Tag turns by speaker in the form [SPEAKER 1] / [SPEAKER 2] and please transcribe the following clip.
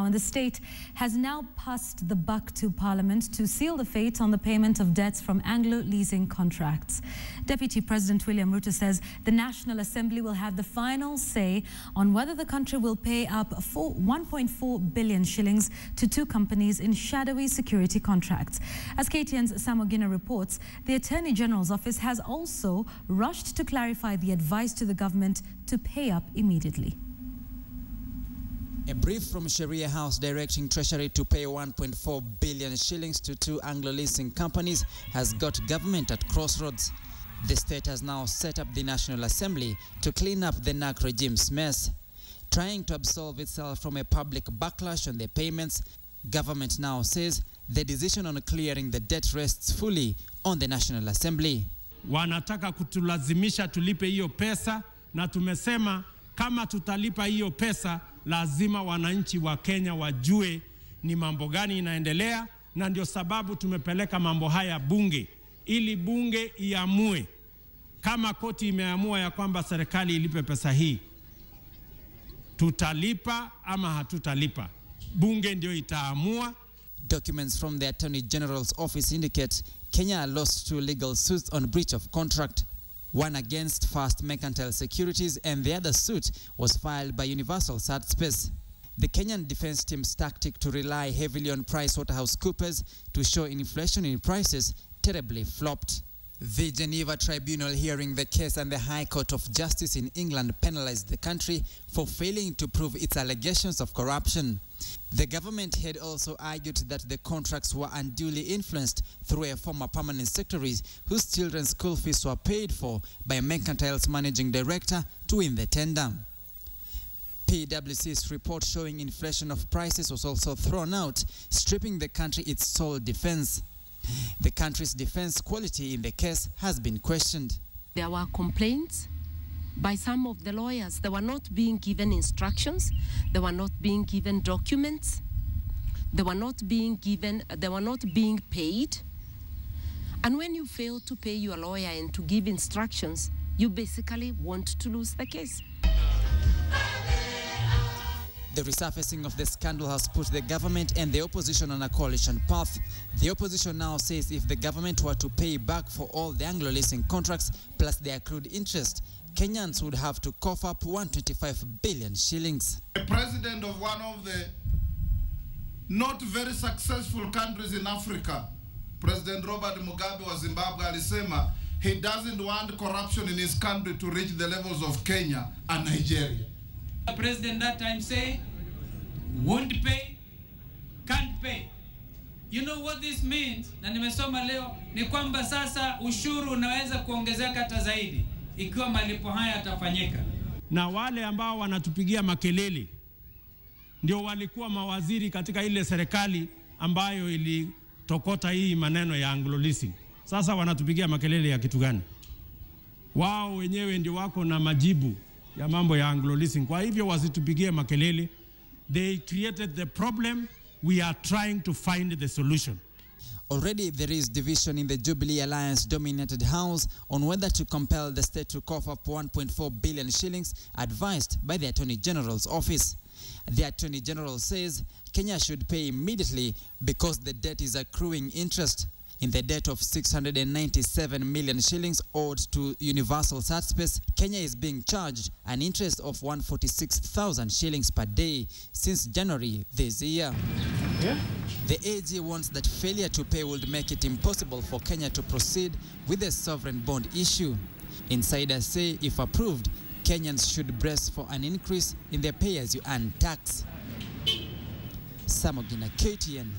[SPEAKER 1] and the state has now passed the buck to Parliament to seal the fate on the payment of debts from Anglo leasing contracts. Deputy President William Ruto says the National Assembly will have the final say on whether the country will pay up 1.4 billion shillings to two companies in shadowy security contracts. As KTN's Sam Ogina reports, the Attorney General's office has also rushed to clarify the advice to the government to pay up immediately.
[SPEAKER 2] A brief from Sharia House directing Treasury to pay 1.4 billion shillings to two Anglo leasing companies has got government at crossroads. The state has now set up the National Assembly to clean up the NAC regime's mess. Trying to absolve itself from a public backlash on the payments, government now says the decision on clearing the debt rests fully on the National Assembly.
[SPEAKER 3] Wanataka kutulazimisha tulipe hiyo pesa, na tumesema kama tutalipa hiyo pesa lazima wananchi wa Kenya wajue ni mambo gani inaendelea, na ndio sababu tumepeleka mambo haya bunge ili bunge iamue. Kama koti imeamua ya kwamba serikali ilipe pesa hii, tutalipa ama hatutalipa, bunge ndio itaamua.
[SPEAKER 2] Documents from the Attorney General's office indicate Kenya lost two legal suits on breach of contract. One against First Mercantile Securities and the other suit was filed by Universal SatSpace. The Kenyan defense team's tactic to rely heavily on PricewaterhouseCoopers to show inflation in prices terribly flopped. The Geneva Tribunal hearing the case and the High Court of Justice in England penalized the country for failing to prove its allegations of corruption. The government had also argued that the contracts were unduly influenced through a former permanent secretary whose children's school fees were paid for by Mercantile's managing director to win the tender. PwC's report showing inflation of prices was also thrown out, stripping the country its sole defense. The country's defense quality in the case has been questioned.
[SPEAKER 4] There were complaints by some of the lawyers. They were not being given instructions. They were not being given documents. They were not being paid. And when you fail to pay your lawyer and to give instructions, you basically want to lose the case.
[SPEAKER 2] The resurfacing of the scandal has put the government and the opposition on a coalition path. The opposition now says if the government were to pay back for all the Anglo leasing contracts plus the accrued interest, Kenyans would have to cough up 125 billion shillings.
[SPEAKER 5] The president of one of the not very successful countries in Africa, President Robert Mugabe wa Zimbabwe, alisema he doesn't want corruption in his country to reach the levels of Kenya and Nigeria.
[SPEAKER 6] The president that time say, won't pay, can't pay. You know what this means? Na nimesoma leo ni kwamba sasa ushuru unaweza kuongezeka hata zaidi ikiwa malipo haya yatafanyika.
[SPEAKER 3] Na wale ambao wanatupigia makelele ndio walikuwa mawaziri katika ile serikali ambayo ilitokota hii maneno ya Anglo leasing. Sasa wanatupigia makelele ya kitu gani? Wao wenyewe ndio wako na majibu ya mambo ya Anglo leasing. Kwa hivyo wasitupigie makelele. They created the problem. We are trying to find the solution.
[SPEAKER 2] Already there is division in the Jubilee Alliance-dominated House on whether to compel the state to cough up 1.4 billion shillings advised by the Attorney General's office. The Attorney General says Kenya should pay immediately because the debt is accruing interest. In the debt of 697 million shillings owed to Universal SatSpace, Kenya is being charged an interest of 146,000 shillings per day since January this year. Yeah. The AG warns that failure to pay would make it impossible for Kenya to proceed with the sovereign bond issue. Insiders say if approved, Kenyans should brace for an increase in their pay-as-you-earn tax. Sam Ogina, KTN.